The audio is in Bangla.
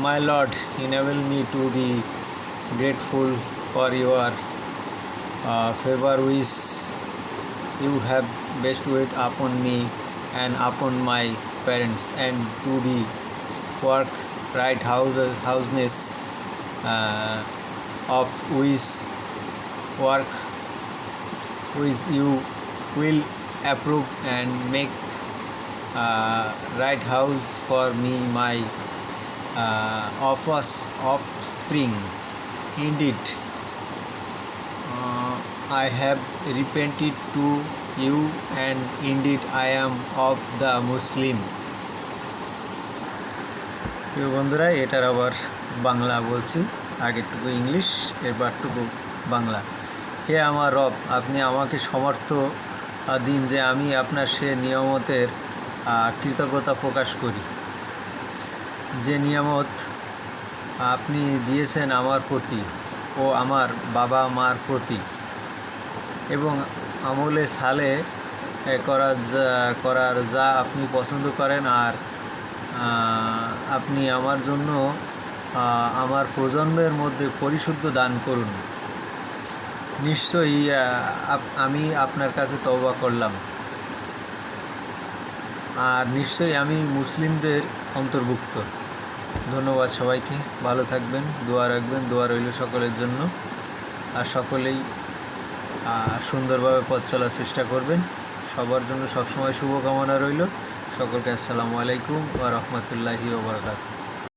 My Lord, enable me to be grateful for your favor which you have bestowed upon me and upon my parents, and to be work right houseness of which work which you will approve and make right house for me, my offspring. Indeed, I have repented to you, and indeed I am of the Muslim. প্রিয় বন্ধুরা, এটার আবার বাংলা বলছি, আগেরটুকু ইংলিশ, এবারটুকু বাংলা। হে আমার রব, আপনি আমাকে সমর্থ দিন যে আমি আপনার সে নিয়ামতের কৃতজ্ঞতা প্রকাশ করি, যে নিয়ামত আপনি দিয়েছেন আমার প্রতি ও আমার বাবা মার প্রতি, এবং আমলে সালে করার যা আপনি পছন্দ করেন, আর আপনি আমার জন্য আমার প্রজন্মের মধ্যে পরিশুদ্ধ দান করুন। নিশ্চয়ই আমি আপনার কাছে তওবা করলাম, আর নিশ্চয়ই আমি মুসলিমদের অন্তর্ভুক্ত। ধন্যবাদ সবাইকে, ভালো থাকবেন, দোয়া রাখবেন, দোয়া রইল সকলের জন্য, আর সকলেই সুন্দরভাবে পথ চলার চেষ্টা করবেন। সবার জন্য সবসময় শুভকামনা রইল। সকলকে আসসালামু আলাইকুম ওয়া রাহমাতুল্লাহি ওয়া বারাকাতুহু।